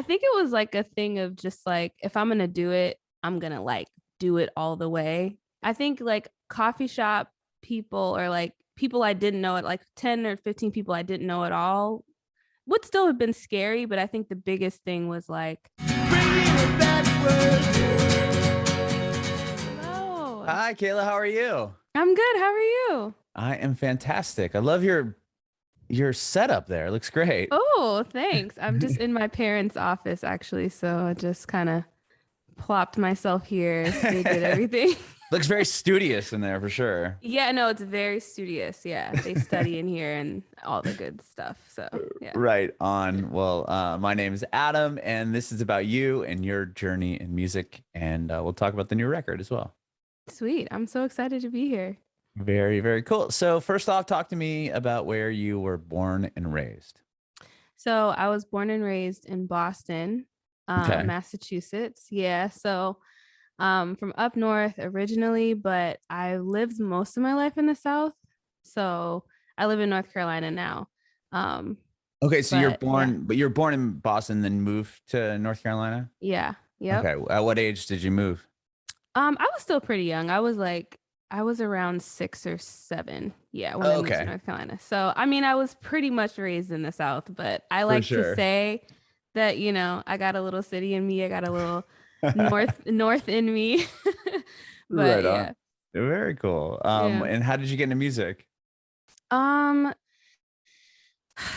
I think it was like a thing of just like, if I'm gonna do it, I'm gonna like do it all the way. I think like coffee shop people, or like people I didn't know, at like 10 or 15 people I didn't know at all, would still have been scary. But I think the biggest thing was like, hello, Hi, Kayla. How are you? I'm good. How are you? I am fantastic. I love your setup there. It looks great. Oh, thanks. I'm just in my parents' office actually, so I just kind of plopped myself here. They did everything. Looks very studious in there for sure. Yeah, no, it's very studious. Yeah, they study in here and all the good stuff. So, yeah. Right on. Well, my name is Adam, and this is about you and your journey in music, and we'll talk about the new record as well. Sweet. I'm so excited to be here. Very, very cool. So, first off, talk to me about where you were born and raised. So, I was born and raised in Boston, Okay. Massachusetts. Yeah. So, from up north originally, but I lived most of my life in the South. So, I live in North Carolina now. Um, Okay, so but yeah, you're born in Boston, then moved to North Carolina. yeah, yep. Okay. At what age did you move? I was still pretty young. I was around 6 or 7, yeah, when I moved to Okay, North Carolina. So I mean, I was pretty much raised in the South, but I for like to sure. say that, I got a little city in me, I got a little north in me. But Right on. yeah. Very cool. Yeah. And how did you get into music? Um,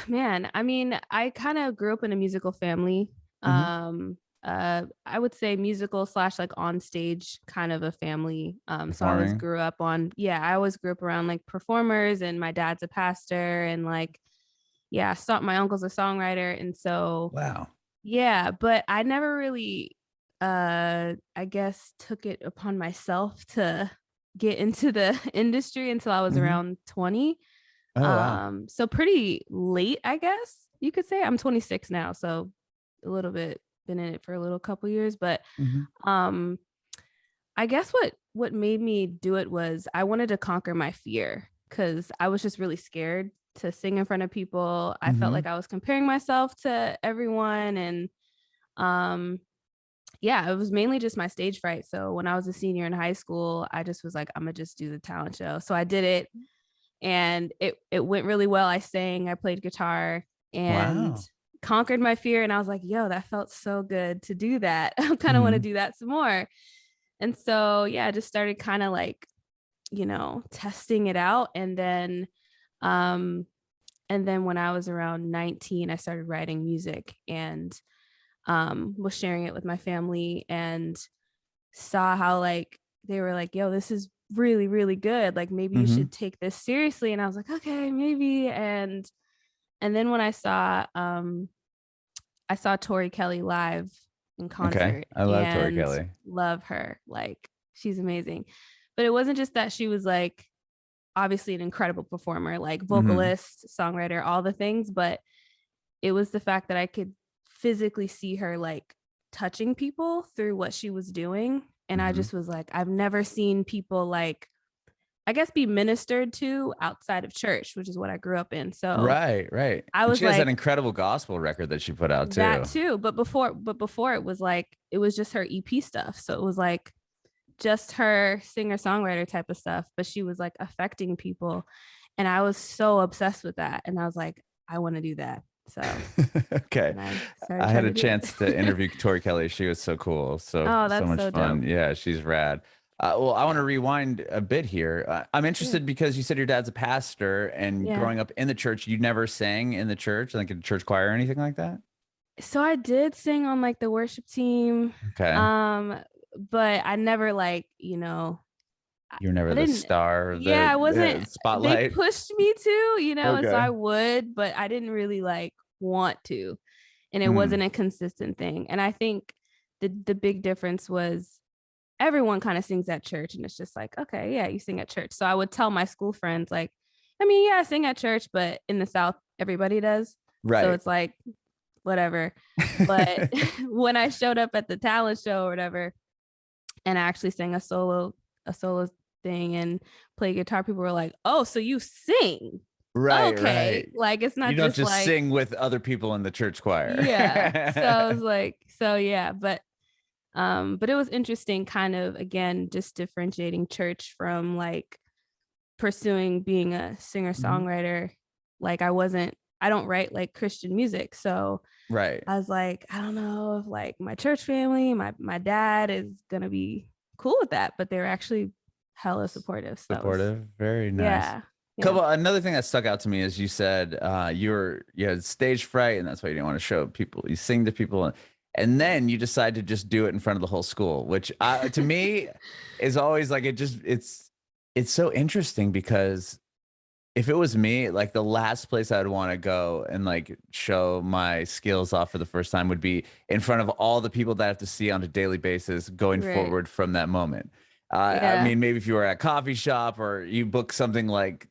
Man, I mean, I kind of grew up in a musical family. Hmm. I would say musical slash like on stage kind of a family. So I always Performing. grew up on, yeah, I always grew up around like performers, and my dad's a pastor, and like, yeah, my uncle's a songwriter. And so, Wow. yeah, but I never really, I guess, took it upon myself to get into the industry until I was Hmm. around 20. Oh, wow. So pretty late, I guess you could say. I'm 26 now, so a little bit, been in it for a little couple years. But Hmm. um I guess what made me do it was I wanted to conquer my fear, because I was just really scared to sing in front of people. I felt like Hmm. I was comparing myself to everyone, and um yeah, it was mainly just my stage fright. So when I was a senior in high school, I just was like, I'm gonna just do the talent show. So I did it, and it went really well. I sang, I played guitar, and Wow. conquered my fear. And I was like, yo, that felt so good to do that. I kind of want to Hmm. do that some more. And so yeah, I just started kind of like, testing it out. Um and then when I was around 19, I started writing music, and was sharing it with my family, and saw how like they were like, yo, this is really, really good. Like maybe you Hmm. should take this seriously. And I was like, okay, maybe. And then when I saw Tori Kelly live in Okay. concert, I love Tori and Kelly. love her. Like she's amazing. But it wasn't just that she was like obviously an incredible performer, like Hmm. vocalist, songwriter, all the things, but it was the fact that I could physically see her like touching people through what she was doing. And I Hmm. just was like, I've never seen people like, I guess, be ministered to outside of church, which is what I grew up in. So Right, right. I And was she has that like, incredible gospel record that she put out that too. too. But before it was like, it was just her EP stuff. So it was like just her singer songwriter type of stuff, but she was like affecting people. And I was so obsessed with that. And I was like, I want to do that. So Okay. then I started I had trying a to do chance to it. interview Tori Kelly. She was so cool. So, Oh, so that's much so fun. dope. Yeah, she's rad. Well, I want to Yeah. rewind a bit here. I'm Yeah. interested because you said your dad's a pastor and Yeah. growing up in the church, you never sang in the church, like a church choir or anything like that? So I did sing on like the worship team. Okay. Um, but I never like, I You were I never the didn't, star of yeah, I wasn't, the they spotlight. pushed me to, so I Okay. would, but I didn't really like want to. And it wasn't Mm, a consistent thing. And I think the big difference was everyone kind of sings at church, and it's just like, okay, yeah, you sing at church. So I would tell my school friends, like, I mean, yeah, I sing at church, but in the South, everybody does. So right. it's like, whatever. But when I showed up at the talent show or whatever, and I actually sang a solo thing and played guitar, people were like, oh, so you sing. Right, okay, right. like it's You not don't just just like, sing with other people in the church choir. yeah. So I was like, so yeah, but it was interesting kind of again just differentiating church from like pursuing being a Mhm. singer-songwriter. Like I don't write like Christian music. So Right. I was like, I don't know if like my church family, my dad is gonna be cool with that, but they were actually hella supportive. So that was, Supportive. Very nice. yeah, yeah, Couple another thing that stuck out to me is you said you had stage fright and that's why you didn't want to show people. You sing to people and yeah, then you decide to just do it in front of the whole school, which to me is always like it's so interesting because if it was me, like the last place I would want to go and like show my skills off for the first time would be in front of all the people that I have to see on a daily basis going right, forward from that moment. I yeah, mean, maybe if you were at a coffee shop or you book something like,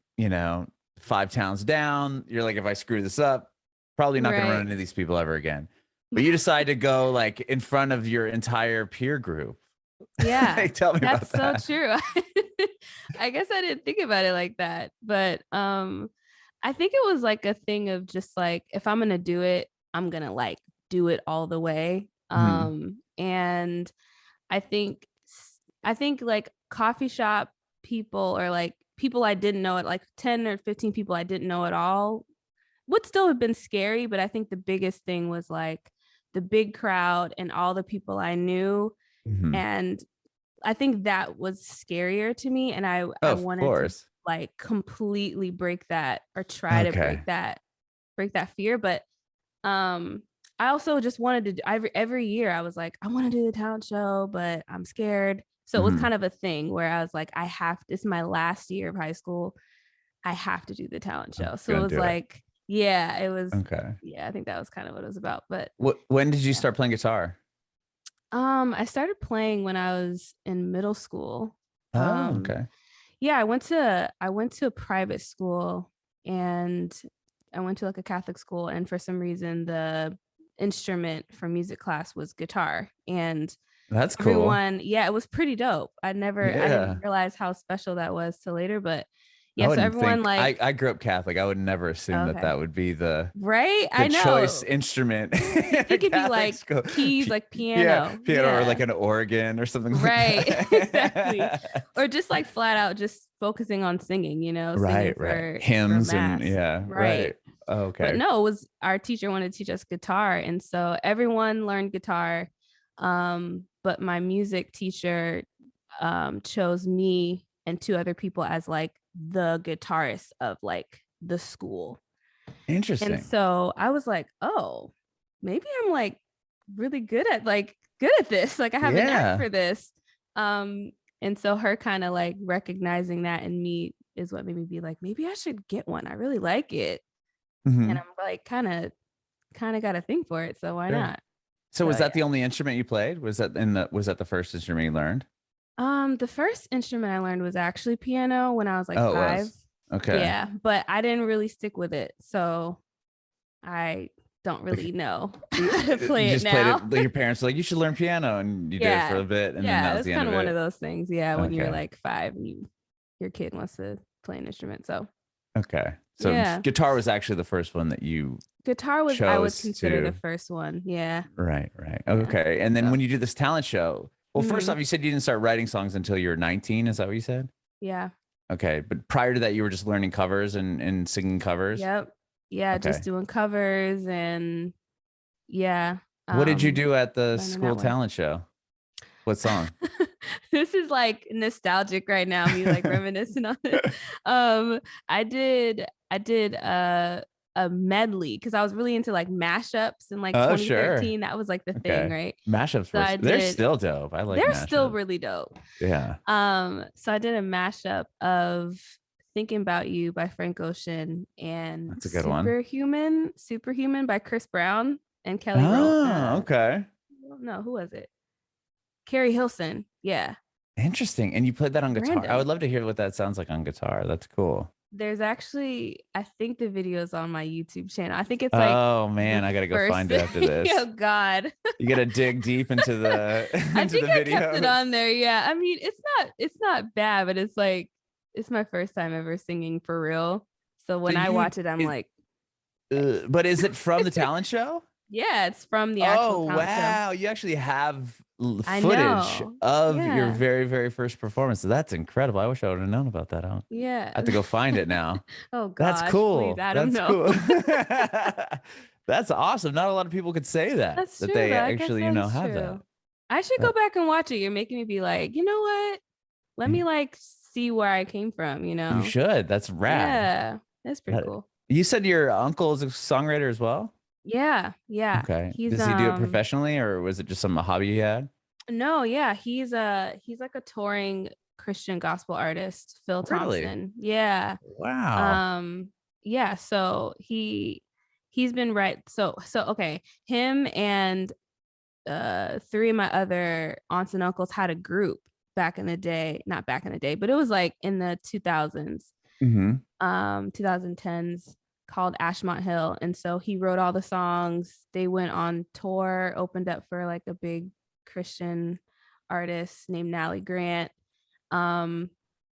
5 towns down, you're like, if I screw this up, probably not going to run right. into these people ever again. But you decide to go like in front of your entire peer group. Yeah, Like, tell me that's about so that. true. I guess I didn't think about it like that, but I think it was like a thing of just like if I'm gonna do it, I'm gonna like do it all the way. Mhm. And I think I think like coffee shop people or like people I didn't know, at like 10 or 15 people I didn't know at all would still have been scary, but I think the biggest thing was like the big crowd and all the people I knew. Mhm. And I think that was scarier to me. And I Of wanted to course. like completely break that or try to Okay. break that fear. But um I also just wanted to do every year I was like, I want to do the talent show, but I'm scared. So it was Mhm. kind of a thing where I was like, this is my last year of high school. I have to do the talent I'm show. So it gonna was do it. like, yeah, it was, Okay. yeah, I think that was kind of what it was about. But When did you yeah. start playing guitar? I started playing when I was in middle school. Oh, Um, okay. yeah, I went to a private school and I went to like a Catholic school, and for some reason the instrument for music class was guitar. And That's cool. everyone, yeah, it was pretty dope. I didn't Yeah. realize how special that was till later, but I yeah, so wouldn't everyone think like, I grew up Catholic. I would never assume that okay. that would be the Right? the I choice know. instrument You in a think it'd be Catholic like school. keys, like Yeah, piano. piano or like Yeah. an organ or something like Right. Exactly. that. Or just like flat out just focusing on singing, singing Right, right. for Hymns and mass. yeah, Right. right. Oh, But okay. no, it was our teacher wanted to teach us guitar. And so everyone learned guitar. But my music teacher chose me and two other people as like the guitarist of like the school. And Interesting. so I was like, oh, maybe I'm like really good at this. Like I have a knack Yeah. for this. Um, and so her kind of like recognizing that in me is what made me be like, maybe I should get one. I really like it. And Hmm. I'm like kind of got a thing for it. So why Sure. not? So So was that yeah. the only instrument you played? Was that the first instrument you learned? The first instrument I learned was actually piano when I was like Oh, it 5. was. Okay. Yeah, but I didn't really stick with it. So I don't Like really know you how to you play it just played now. it like your parents were like, you should learn piano, and you did it for Yeah. a bit, and then that Yeah. was It's the end kind of of one of it. those things. Yeah. When you're Okay. like 5 and your kid wants to play an instrument. So Okay. So yeah. guitar was actually the first one that you Guitar was, I would chose consider the to. first one. Yeah. Right, right. Yeah. Okay. And then So, when you do this talent show, well, first mhm, off, you said you didn't start writing songs until you were 19. Is that what you said? yeah. Okay. But prior to that, you were just learning covers and singing covers. Yep. Yeah. Just Okay. doing covers and yeah. What did you do at the Learning school that way. talent show? What song? This is like nostalgic right now, me like reminiscing on it. Um, I did a medley because I was really into like mashups in like Oh, sure. 2013. That was like the thing, Okay. right? Mashups So were, I they're did, still dope. I like they're still mashups. really dope. Yeah. So I did a mashup of Thinking About You by Frank Ocean and That's a good one. Superhuman by Chris Brown and Kelly Roll. Oh, okay. No, who was it? Carrie Hilson. Yeah. Interesting. And you played that on guitar. I would Random. love to hear what that sounds like on guitar. That's cool. There's actually, I think the video is on my YouTube channel. I think it's like Oh the man, I gotta go first find it thing. after this. Oh God. You gotta dig deep into the I into think the I kept it videos. on there. Yeah. I mean, it's not bad, but it's like it's my first time ever singing for real. So So when I watch it, I'm like, thanks. but is it from the talent show? Yeah, it's from the actual Oh, talent show. wow. You actually have I footage know. of your Yeah. very, very first performance. That's incredible. I wish I would have known about that. I Yeah. have to go find it now. Oh That's gosh, please, cool. Adam, That's no. cool. That's awesome. Not a lot of people could say that, That's that true they though. I guess actually, that is have that. true. I should go Uh, back and watch it. You're making me be like, you know what? Let me like see where I came from, you You know? should. That's rad. Yeah. That's pretty That- cool. You said your uncle is a songwriter as well? Yeah. Yeah. Okay. He's Does he do it professionally or was it just some hobby he had? no, yeah, he's like a touring Christian gospel artist, Phil Really? Thompson. Yeah. Wow. Um yeah, so he's been right. So okay, him and three of my other aunts and uncles had a group back in the day, not back in the day, but it was like in the 2000s, Mm-hmm. 2010s, called Ashmont Hill. And so he wrote all the songs. They went on tour, opened up for like a big Christian artist named Nally Grant. um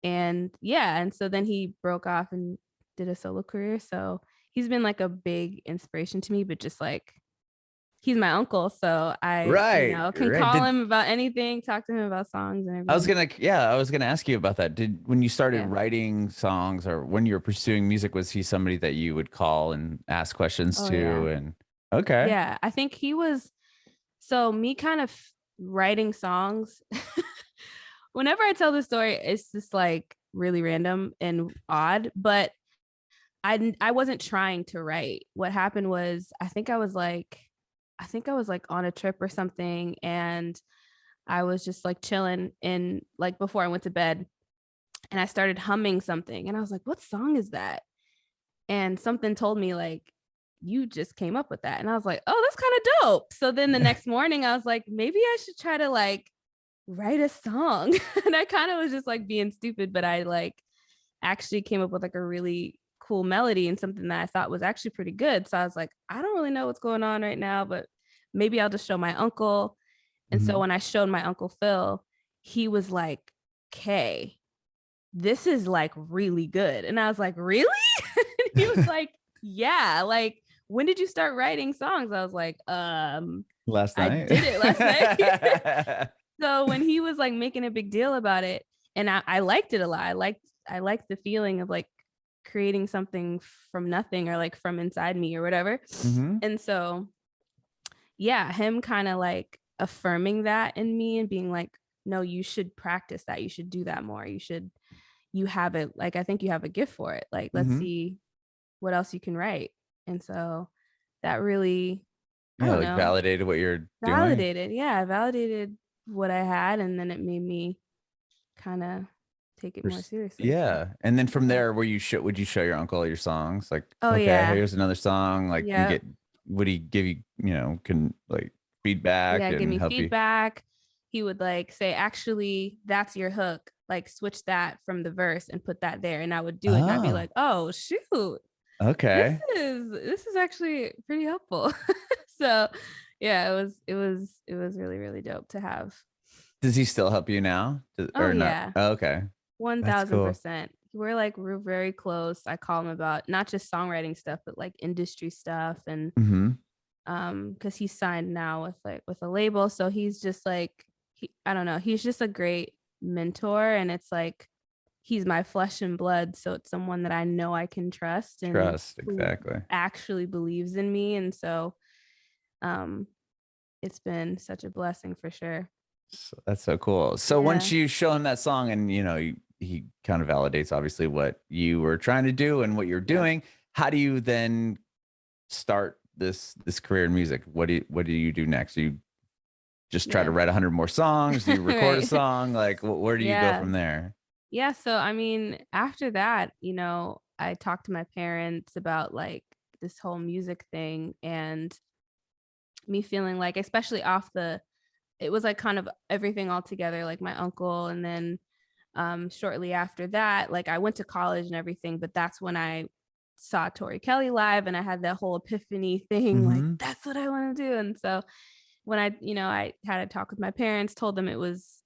and yeah, and so then he broke off and did a solo career. So he's been like a big inspiration to me, but just like he's my uncle, so I, Right. can Right. call him about anything, talk to him about songs and everything. I was gonna ask you about that. When you started Yeah. writing songs or when you were pursuing music, was he somebody that you would call and ask questions Oh to? yeah. And okay. Yeah, I think he was. So me kind of writing songs. Whenever I tell this story, it's just like really random and odd, but I wasn't trying to write. What happened was I think I was like on a trip or something, and I was just like chilling in, like, before I went to bed, and I started humming something, and I was like, what song is that? And something told me like, you just came up with that. And I was like, oh, that's kind of dope. So then the next morning I was like, maybe I should try to like write a song. And I kind of was just like being stupid, but I like actually came up with like a really cool melody and something that I thought was actually pretty good. So I was like, I don't really know what's going on right now, but maybe I'll just show my uncle. And so Mhm. when I showed my uncle Phil, he was like, Kay, this is like really good. And I was like, really? He was like, yeah, like, when did you start writing songs? I was like, Last I night. did it last night. So when he was like making a big deal about it, and I liked it a lot. I liked the feeling of like creating something from nothing, or like from inside me or whatever. Hmm. And so yeah, him kind of like affirming that in me and being like, no, you should practice that. You should do that more. You have it. Like, I think you have a gift for it. Like, let's Hmm. see what else you can write. And so that really, I Yeah, don't like know, validated what you're doing. validated. Yeah, validated what I had. And then it made me kind of take it more seriously. So, Yeah. And then from yeah. there, would you show your uncle your songs? Like, Oh, okay, yeah. here's another song. Like, Yeah. would he give you, can like feedback Yeah. Give and me help you? feedback. He would like say, actually, that's your hook. Like, switch that from the verse and put that there. And I would do it. And I'd be Oh, like, oh, shoot. this okay. this is actually pretty helpful. So yeah, it was really, really dope to have. Does he still help you now? Oh Or not? yeah, Oh, okay. That's cool. 1000%. We're very close. I call him about not just songwriting stuff, but like industry stuff. And Hmm. because he's signed now with a label, so he's just like, I don't know, he's just a great mentor. And it's like, he's my flesh and blood, so it's someone that I know I can trust and Trust, who exactly. actually believes in me. And so um it's been such a blessing for sure. So that's so cool. So Yeah. once you show him that song and he kind of validates obviously what you were trying to do and what you're Yep. doing, how do you then start this career in music? What do you do next? Do you just try to Yeah. write 100 more songs? Do you record a Right. song? Like where do you go Yeah. from there? Yeah, so I mean, after that, I talked to my parents about like this whole music thing, and me feeling like, especially off the it was like kind of everything all together, like my uncle. And then shortly after that, like, I went to college and everything, but that's when I saw Tori Kelly live, and I had that whole epiphany thing, like, Mhm. that's what I want to do. And so when I had a talk with my parents, told them it was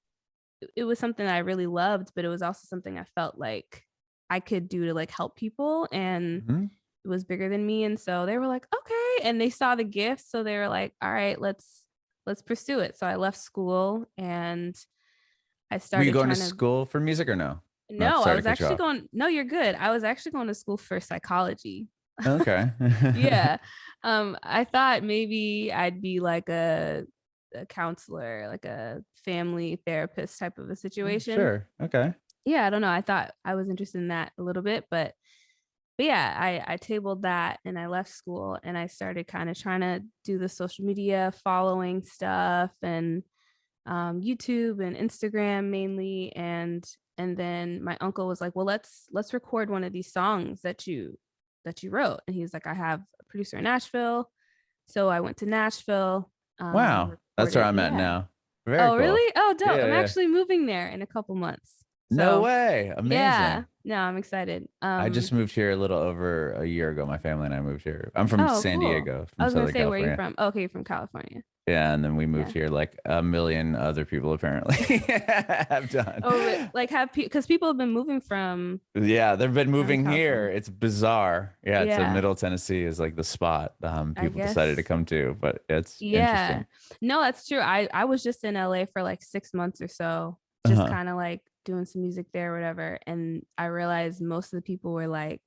something that I really loved, but it was also something I felt like I could do to like help people, and Hmm. it was bigger than me. And so they were like, okay, and they saw the gift, so they were like, all right, let's pursue it. So I left school and I Were you started going to trying to. school for music or no? Not No, I sorry to was cut you actually off. going. No, you're good. I was actually going to school for psychology. Okay. Yeah. I thought maybe I'd be like a counselor, like a family therapist type of a situation. Sure. Okay. Yeah, I don't know. I thought I was interested in that a little bit, but yeah, I tabled that and I left school and I started kind of trying to do the social media following stuff and YouTube and Instagram mainly. And then my uncle was like, well, let's record one of these songs that you wrote. And he was like, I have a producer in Nashville. So I went to Nashville, Wow. That's where recorded. I'm at Yeah. now. Very Oh, cool. really? Oh, dope. Yeah. I'm Yeah. actually moving there in a couple months. No So way. yeah, Amazing. no, I'm excited. I just moved here a little over a year ago. My family and I moved here. I'm from Oh, San cool. Diego, I from was gonna Southern say, where are you California. from? Oh, okay, you're from California. Yeah, and then we moved Yeah. here like a million other people apparently have done. Oh, like have because people have been moving Yeah, they've been from moving here. California. It's bizarre. Yeah, it's a Yeah, Middle Tennessee is like the spot I people decided to guess. come to, but it's Yeah. interesting. No, that's true. I was just in LA for like 6 months or so, just Uh-huh. kind of like doing some music there, or whatever. And I realized most of the people were like,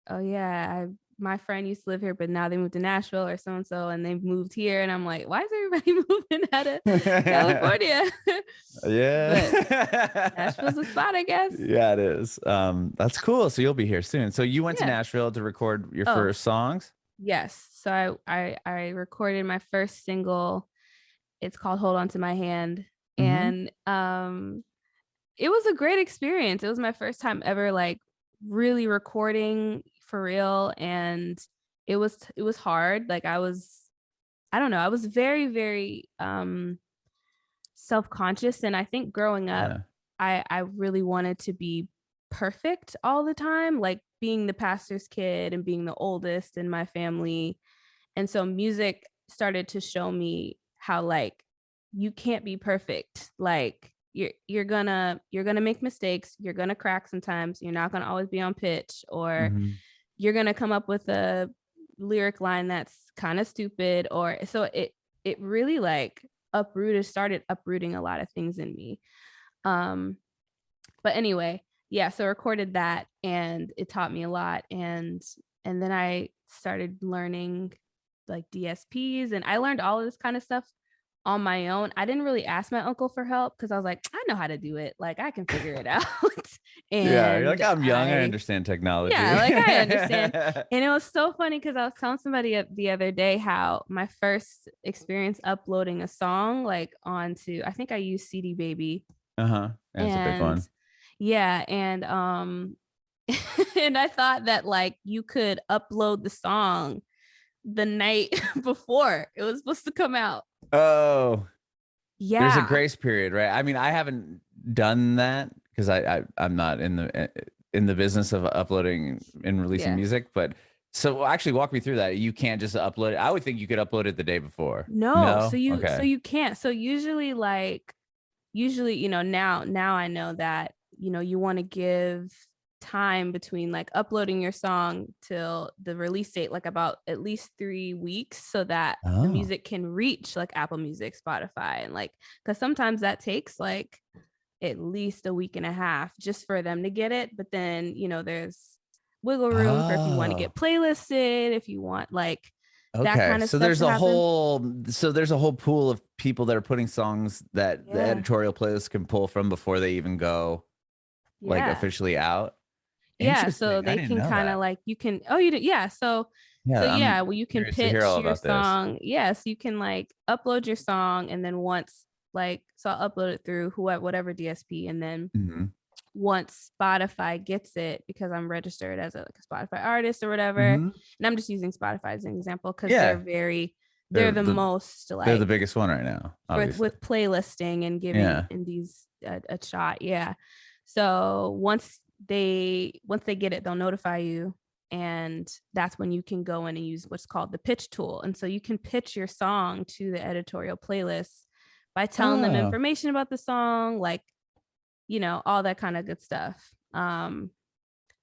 oh yeah, my friend used to live here, but now they moved to Nashville or so and so, and they moved here. And I'm like, why is everybody moving out of California? But Yeah. Nashville's a spot, I guess. Yeah, it is. That's cool. So you'll be here soon. So you went to Yeah. Nashville to record your Oh, first songs? yes. So I recorded my first single. It's called Hold On to My Hand. Mm-hmm. And it was a great experience. It was my first time ever like really recording for real. And it was hard. Like I don't know, I was very, very self-conscious. And I think growing up, Yeah. I really wanted to be perfect all the time, like being the pastor's kid and being the oldest in my family. And so music started to show me how like you can't be perfect. Like you're gonna make mistakes, you're gonna crack sometimes, you're not gonna always be on pitch, or Mm-hmm. you're gonna come up with a lyric line that's kind of stupid. Or so it really like started uprooting a lot of things in me. um but anyway, yeah, so I recorded that and it taught me a lot. And then I started learning like DSPs, and I learned all of this kind of stuff on my own. I didn't really ask my uncle for help because I was like, I know how to do it. Like I can figure it out. Yeah, you're like, And I'm young. I understand technology. yeah, like I understand. And it was so funny because I was telling somebody the other day how my first experience uploading a song like onto, I think I used CD Baby. Uh-huh. That's a big And one. yeah, and and I thought that like you could upload the song the night before it was supposed to come out. Oh, there's a Yeah. grace period, right? I mean, I haven't done that because I'm not in the business of uploading and releasing Yeah. music, but so actually walk me through that. You can't just upload it. I would think you could upload it the day before. No, so No? so Okay. you can't. So usually, now I know that, you want to give time between like uploading your song till the release date, like about at least 3 weeks, so that the Oh. music can reach like Apple Music, Spotify, and like, because sometimes that takes like at least a week and a half just for them to get it. But then, there's wiggle room for if you want to Oh. get playlisted, if you want like that Okay. kind of stuff to happen. So there's a whole pool of people that are putting songs that the Yeah. editorial playlist can pull from before they even go like Yeah. officially out. Yeah, so Interesting. I they didn't can know kind of that. like, you can, oh, you did, yeah, so Yeah, yeah, I'm well, you can curious to hear pitch all your about this. song. Yes, you can like upload your song, and then once, like, so I'll upload it through whatever DSP, and then Hmm. once Spotify gets it, because I'm registered as like a Spotify artist or whatever, Hmm. and I'm just using Spotify as an example because Yeah, they're they're the the most they're the like biggest one right now, for obviously. with playlisting and giving Yeah. indies a shot. Yeah. So once they get it, they'll notify you. And that's when you can go in and use what's called the pitch tool. And so you can pitch your song to the editorial playlist by telling them Oh, information about the song, like, all that kind of good stuff.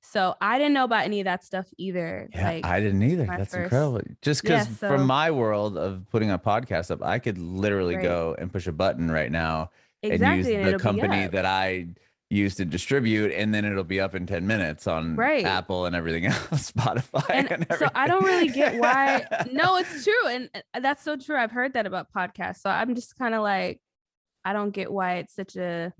So I didn't know about any of that stuff either. Yeah, Like I didn't either. my That's first, incredible. Just yeah. because from So my world of putting a podcast up, I could literally right, go and push a button right now and use exactly, and the it'll be company up. that I use to distribute, and then it'll be up in 10 minutes on Right. Apple and everything else, Spotify And and so I everything. don't really get why. No, it's true. And that's so true. I've heard that about podcasts. So I'm just kind of like, I don't get why it's such a,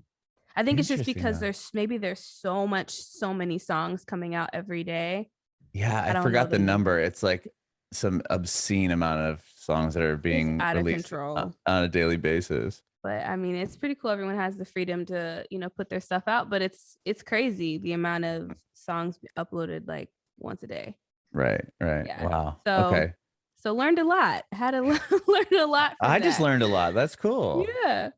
I think it's just Interesting because though. there's so many songs coming out every day. Yeah, I I don't know forgot the the number. number. It's like some obscene amount of songs that are It's being out of released control. on a daily basis. But I mean, it's pretty cool. Everyone has the freedom to, put their stuff out, but it's crazy the amount of songs uploaded like once a day. Right, right. Yeah. Wow. So Okay. so learned a lot. Had to learn a lot from I just that. learned a lot. That's cool. Yeah.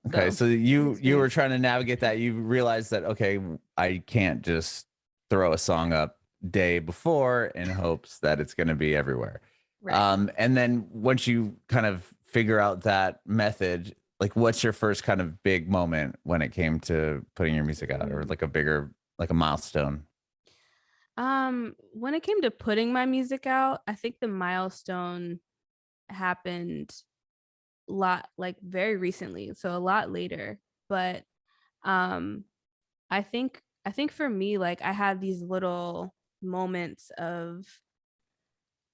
Okay, So so good you were experience. trying to navigate that. You realized that okay, I can't just throw a song up day before in hopes that it's going to be everywhere. Right. And then once you kind of figure out that method, like what's your first kind of big moment when it came to putting your music out, or Mm. like a bigger like a milestone? When it came to putting my music out, I think the milestone happened lot like very recently, so a lot later. But um I think for me, like I had these little moments of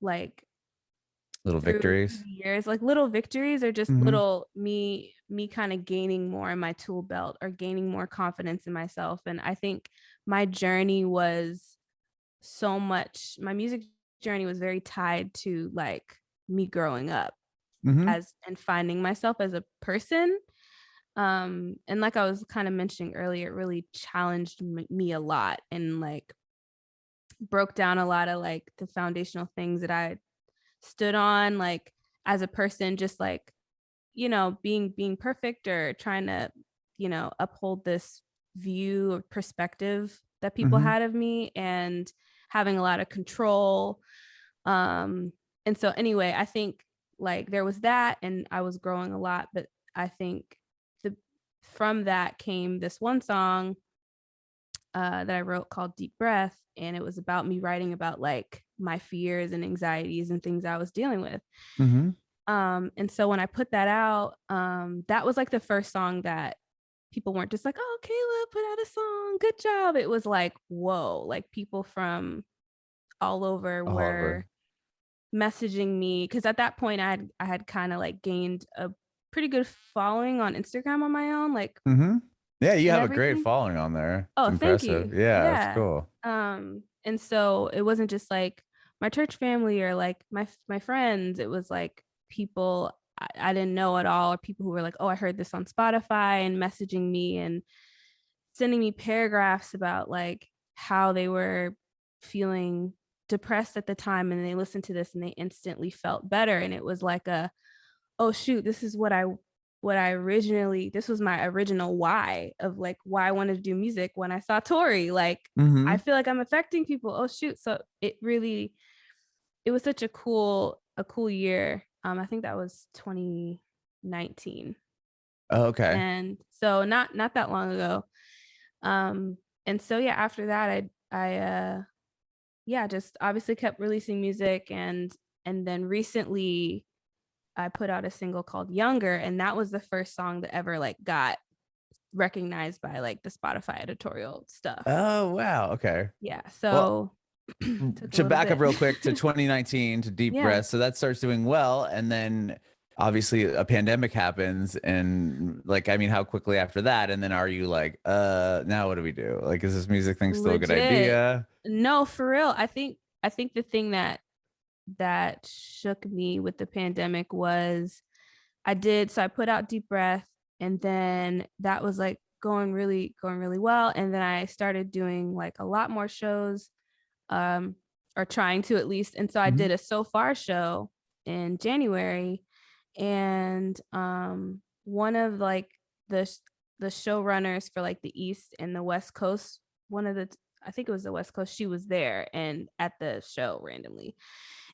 like Little through victories. the years, like little victories or just Mm-hmm. little me kind of gaining more in my tool belt or gaining more confidence in myself. And I think my journey was so much, my music journey was very tied to like me growing up Mm-hmm. as and finding myself as a person. And like I was kind of mentioning earlier, it really challenged me a lot and like broke down a lot of like the foundational things that I stood on, like as a person, just like being perfect or trying to uphold this view or perspective that people Mm-hmm. had of me, and having a lot of control. And so anyway, I think like there was that and I was growing a lot, but I think the from that came this one song that I wrote called Deep Breath, and it was about me writing about like my fears and anxieties and things I was dealing with. Mm-hmm. And so when I put that out, that was like the first song that people weren't just like, "Oh, Kayla put out a song, good job." It was like, whoa, like people from all over All were over. messaging me, because at that point I had kind of like gained a pretty good following on Instagram on my own, like, Mm-hmm. Yeah, you and have a great everything. following on there. It's Oh, thank impressive. you. Yeah, that's Yeah. cool. And so it wasn't just like my church family or like my friends. It was like people I didn't know at all, or people who were like, "Oh, I heard this on Spotify," and messaging me and sending me paragraphs about like how they were feeling depressed at the time, and they listened to this and they instantly felt better. And it was like a, oh shoot, this is what I originally, this was my original why of like why I wanted to do music when I saw Tori. Like, I Mm-hmm. feel like I'm affecting people. Oh shoot. So it was such a cool year. I think that was 2019. Oh, okay. And so not that long ago. Um, and so yeah, after that I yeah, just obviously kept releasing music, and then recently I put out a single called Younger, and that was the first song that ever like got recognized by like the Spotify editorial stuff. Oh, wow. Okay. Yeah, Well, so took a to little back up bit. real quick to 2019 to Deep Yeah. Breath. So that starts doing well. And then obviously a pandemic happens. And like, I mean, how quickly after that? And then are you like, now what do we do? Like, is this music thing still a good Legit. idea? No, for real. I think the thing that shook me with the pandemic was I put out Deep Breath, and then that was like going really well, and then I started doing like a lot more shows, um or trying to at least. And so I Mm-hmm. did a So Far show in January, and one of like the the showrunners for like the East and the West Coast, one of the I think it was the West Coast, she was there and at the show randomly.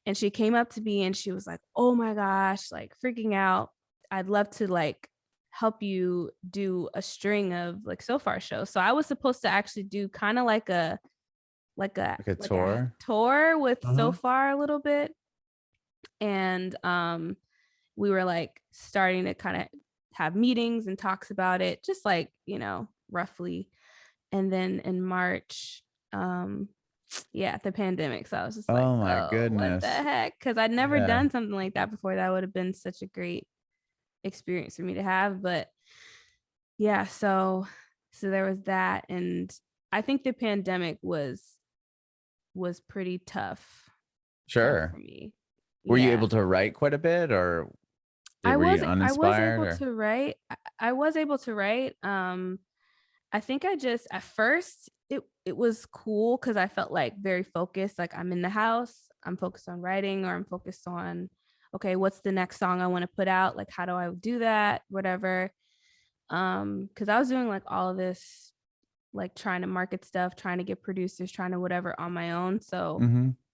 And she came up to me and she was like, "Oh my gosh, like freaking out. I'd love to like help you do a string of like So Far shows." So I was supposed to actually do kind of like a tour tour with So Far a little bit. And we were like starting to kind of have meetings and talks about it, just like, you know, roughly. And then in March, the pandemic. So I was just like, oh my oh, what the goodness. heck? Because I'd never Yeah. done something like that before. That would have been such a great experience for me to have. But yeah, so there was that. And I think the pandemic was pretty tough Sure. for me. Were you Yeah. able to write quite a bit, or were you I was uninspired? able Or? to write. I was able to write. I think I just at first it was cool because I felt like very focused. Like I'm in the house, I'm focused on writing, or I'm focused on, okay, what's the next song I want to put out? Like how do I do that? Whatever. Because I was doing like all of this, like trying to market stuff, trying to get producers, trying to whatever on my own. So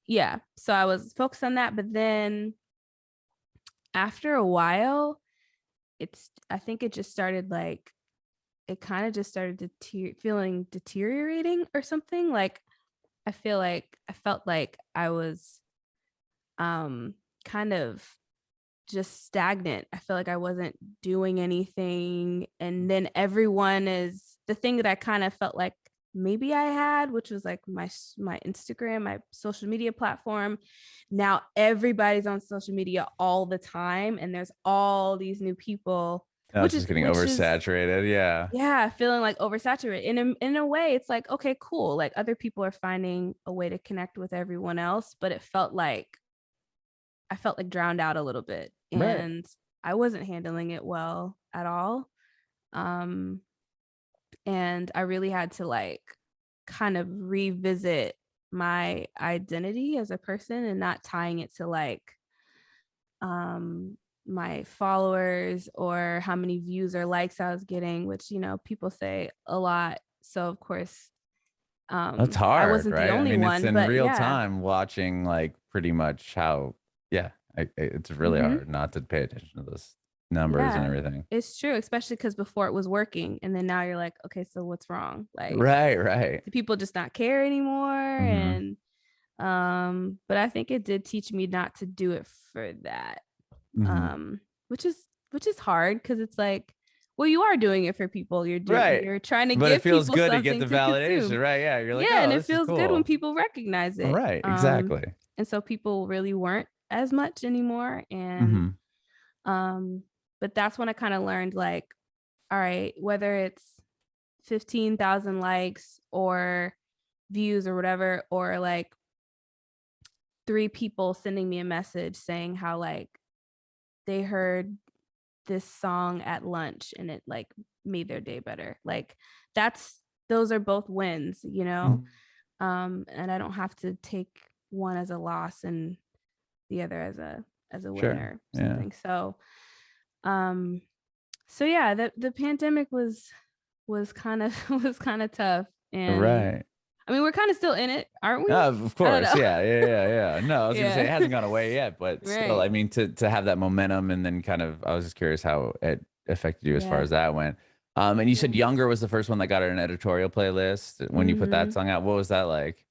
yeah, so I was focused on that. But then after a while, I think it just started like it kind of just started feeling deteriorating or something. Like I felt like I was kind of just stagnant. I feel like I wasn't doing anything. And then everyone is the thing that I kind of felt like maybe I had, which was like my Instagram, my social media platform. Now everybody's on social media all the time, and there's all these new people, No, it's just getting oversaturated. Yeah, feeling like oversaturated. In a way, it's like, okay, cool. Like other people are finding a way to connect with everyone else, but I felt like drowned out a little bit, Right. and I wasn't handling it well at all. And I really had to like kind of revisit my identity as a person and not tying it to like my followers or how many views or likes I was getting, which, you know, people say a lot. So of course, That's I hard, wasn't the right? I only mean, it's one, in but real yeah. time watching like pretty much how, it's really hard not to pay attention to those numbers and Yeah, everything. it's true, especially because before it was working. And then now you're like, okay, so what's wrong? Like, Right, right. do people just not care anymore? Mm-hmm. And but I think it did teach me not to do it for that. Mm-hmm. Um, which is hard because it's like, well, you are doing it for people. Right. You're trying to But it give feels people good to get something the to consume. validation, right? Yeah. You're like, Yeah, and oh, it this is feels good when cool. people recognize it. Right. Exactly. And so people really weren't as much anymore. And Mm-hmm. but that's when I kind of learned like, all right, whether it's 15,000 likes or views or whatever, or like 3 people sending me a message saying how like they heard this song at lunch and it like made their day better. Like those are both wins, you know. And I don't have to take one as a loss and the other as a Sure. winner or Yeah. something. Um so yeah, the pandemic was kind of was kind of tough. And Right. I mean, we're kind of still in it, aren't we? Of I don't course. know. Yeah. Yeah. Yeah. Yeah. No, I was gonna say it Yeah. hasn't gone away yet, but still, Right. I mean, to have that momentum and then kind of, I was just curious how it affected you as far Yeah. as that went. And you said Yeah. Younger was the first one that got an editorial playlist when you put that Mhm. song out. What was that like?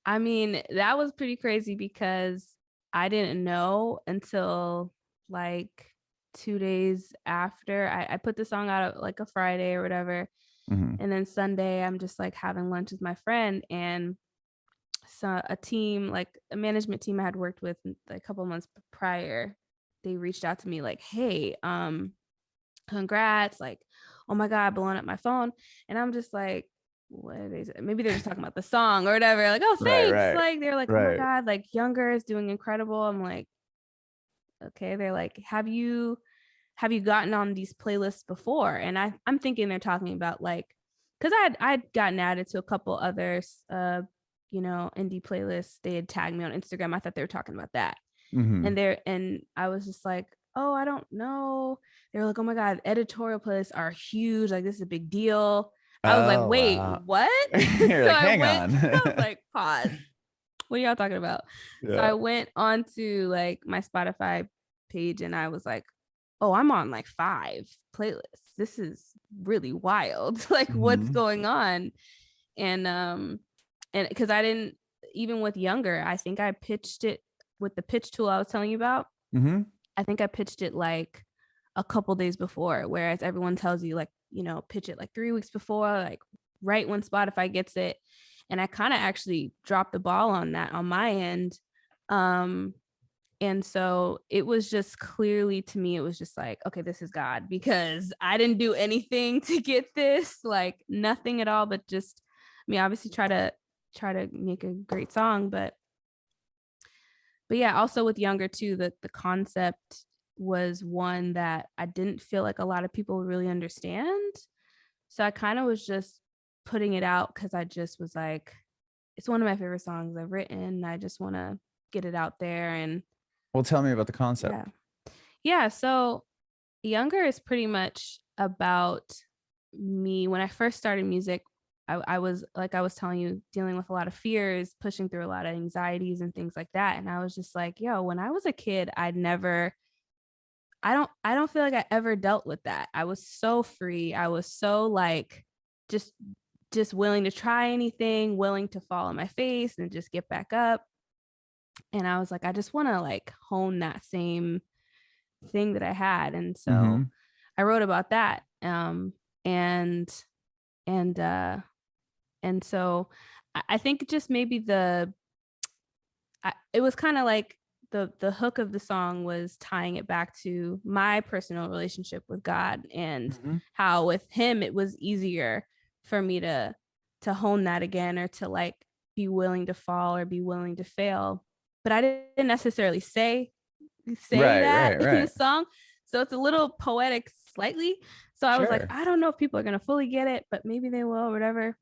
I mean, that was pretty crazy because I didn't know until like 2 days after I put the song out like a Friday or whatever. Mm-hmm. And then Sunday, I'm just like having lunch with my friend, and so a team, like a management team I had worked with a couple months prior, they reached out to me like, hey, congrats, like, oh my God, blowing up my phone. And I'm just like, what are they? Maybe they're just talking about the song or whatever. Like, oh, Right. thanks. Right. Like, they're like, oh my Right. God, like Younger is doing incredible. I'm like, okay. They're like, have you gotten on these playlists before? And I'm thinking they're talking about like, because I'd gotten added to a couple others, you know, indie playlists. They had tagged me on Instagram. I thought they were talking about that. Mm-hmm. And I was just like, oh, I don't know. They were like, oh my God, editorial playlists are huge. Like, this is a big deal. I was like, Oh, wait, wow. what? You're So like, I hang went, on. I was like, pause. What are y'all talking about? So Yeah. I went onto like my Spotify page and I was like, oh, I'm on like 5 playlists. This is really wild. Like, what's Mm-hmm. going on? And and because I didn't, even with younger, I think I pitched it with the pitch tool I was telling you about. Mm-hmm. I think I pitched it like a couple days before, whereas everyone tells you like, you know, pitch it like 3 weeks before, like right when Spotify gets it. And I kind of actually dropped the ball on that on my end. And so it was just clearly, to me, it was just like, okay, this is God, because I didn't do anything to get this, like nothing at all, but just, I mean, obviously try to make a great song, but yeah, also with younger too, the concept was one that I didn't feel like a lot of people really understand. So I kind of was just putting it out because I just was like, it's one of my favorite songs I've written. I just want to get it out there. And Well, tell me about the concept. yeah. Yeah. So Younger is pretty much about me. When I first started music, I was, like I was telling you, dealing with a lot of fears, pushing through a lot of anxieties and things like that. And I was just like, yo, when I was a kid, I don't feel like I ever dealt with that. I was so free. I was so like just willing to try anything, willing to fall on my face and just get back up. And I was like, I just want to like hone that same thing that I had. And Mm-hmm. so I wrote about that. And and so I think just maybe it was kind of like the hook of the song was tying it back to my personal relationship with God, and Mm-hmm. how with him it was easier for me to hone that again, or to like be willing to fall or be willing to fail. But I didn't necessarily say Right, that right, in the right. song. So it's a little poetic slightly. So I was like, Sure. I don't know if people are going to fully get it, but maybe they will, or whatever.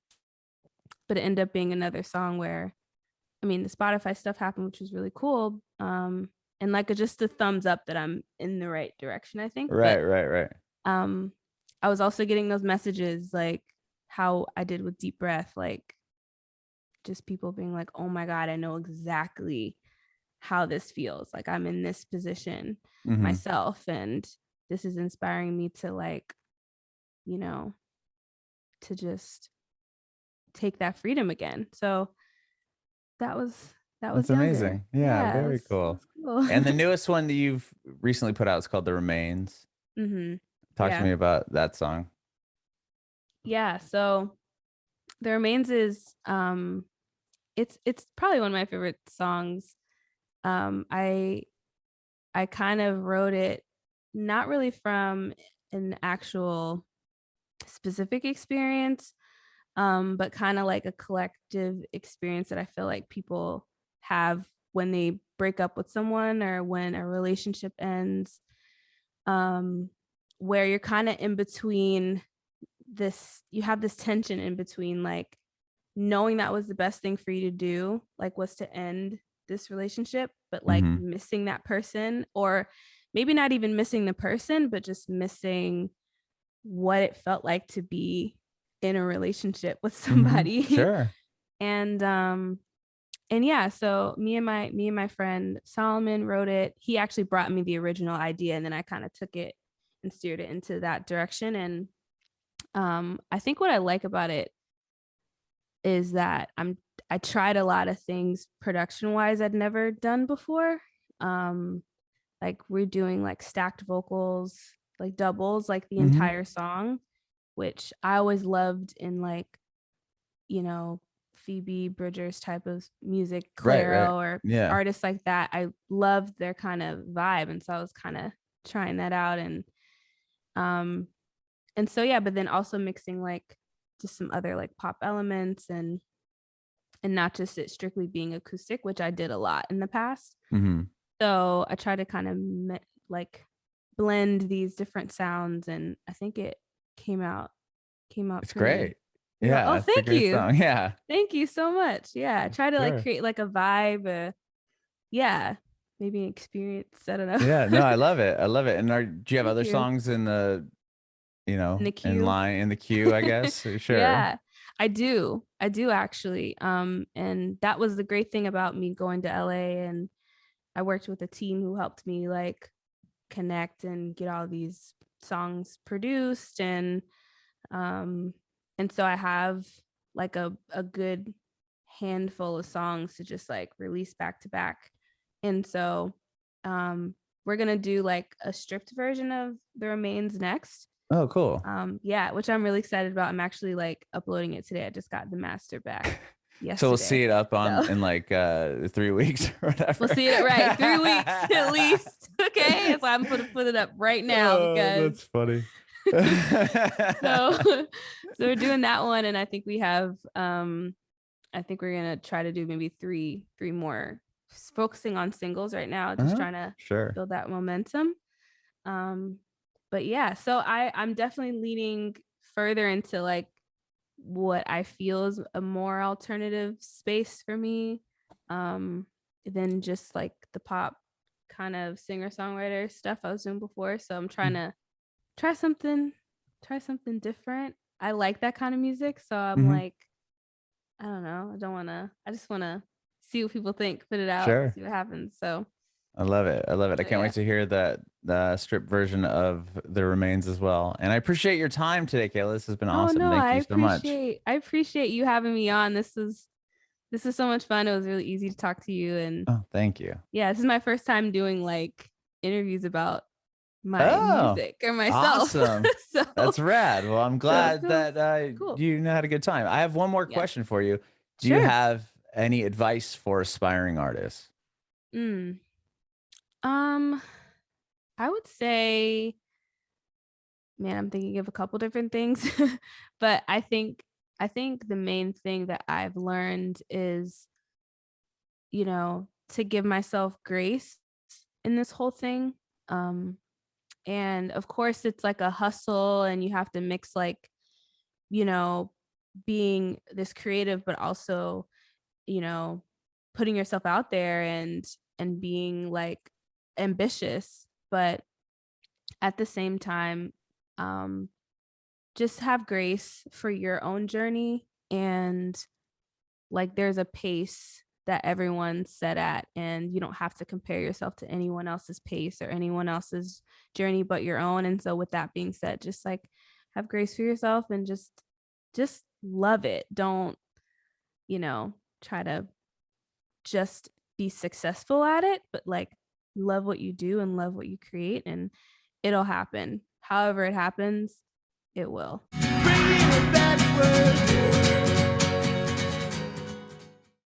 But it ended up being another song where, I mean, the Spotify stuff happened, which was really cool. And like just a thumbs up that I'm in the right direction, I think. Right, But right, right. um, I was also getting those messages like how I did with Deep Breath, like just people being like, oh my God, I know exactly how this feels. Like I'm in this position Mm-hmm. myself. And this is inspiring me to like, you know, to just take that freedom again. So that was That's Younger. amazing. Yeah, Yeah, very it cool. was cool. And the newest one that you've recently put out is called The Remains. Mm-hmm. Talk to Yeah. me about that song. Yeah. So The Remains is it's probably one of my favorite songs. I kind of wrote it not really from an actual specific experience, but kind of like a collective experience that I feel like people have when they break up with someone or when a relationship ends, where you're kind of in between you have this tension in between like knowing that was the best thing for you to do, like was to end this relationship, but like Mm-hmm. missing that person, or maybe not even missing the person, but just missing what it felt like to be in a relationship with Mm-hmm. somebody. Sure. And yeah, so me and my friend Solomon wrote it. He actually brought me the original idea, and then I kind of took it and steered it into that direction. And I think what I like about it is that I tried a lot of things production wise I'd never done before. Um, like we're doing like stacked vocals, like doubles, like the Mm-hmm. entire song, which I always loved in like, you know, Phoebe Bridgers type of music, Right, right. Clairo, or Yeah. artists like that. I loved their kind of vibe. And so I was kind of trying that out. Um and so yeah, but then also mixing like just some other like pop elements, and not just it strictly being acoustic, which I did a lot in the past. Mm-hmm. So I try to kind of like blend these different sounds, and I think it came out It's pretty great. well. Oh, Yeah, it's a thank great you. song. Yeah. Thank you so much. Yeah, I try to like Sure. create like a vibe. Yeah, maybe an experience. I don't know. Yeah, no, I love it. I love it. And do you have Thank other you. songs in the, In the in queue. line in the queue, I guess? Sure. Yeah, I do. I do actually. And that was the great thing about me going to LA, and I worked with a team who helped me like connect and get all these songs produced, um and so I have like a good handful of songs to just like release back to back. And so we're gonna do like a stripped version of The Remains next. Oh, cool. Yeah, which I'm really excited about. I'm actually like uploading it today. I just got the master back yesterday. So we'll see it up on in like 3 weeks or whatever. We'll see it right 3 weeks at least. Okay, that's why I'm gonna put it up right now because that's funny. so we're doing that one, and I think we have I think we're gonna try to do maybe three more, focusing on singles right now, just trying to build that momentum. But yeah, so I'm definitely leaning further into like what I feel is a more alternative space for me, than just like the pop kind of singer-songwriter stuff I was doing before. So I'm trying to try something different. I like that kind of music, so I'm like, I don't know, I just want to see what people think, put it out, see what happens. So I love it. I can't wait to hear the strip version of The Remains as well. And I appreciate your time today, Kayla. This has been awesome. Thank you so much. I appreciate you having me on. This is so much fun. It was really easy to talk to you, and thank you. Yeah, this is my first time doing like interviews about my music or myself. Awesome. So, that's rad. Well, I'm glad that cool. You had a good time. I have one more question for you. Do you have any advice for aspiring artists? I would say, man, I'm thinking of a couple different things, but I think the main thing that I've learned is, to give myself grace in this whole thing. And of course it's like a hustle, and you have to mix like, being this creative, but also, putting yourself out there and being like ambitious, but at the same time, just have grace for your own journey, and like there's a pace that everyone's set at, and you don't have to compare yourself to anyone else's pace or anyone else's journey but your own. And so with that being said, just like have grace for yourself and just love it. Don't try to just be successful at it, but like love what you do and love what you create, and it'll happen. However it happens, it will. Bringing it backward.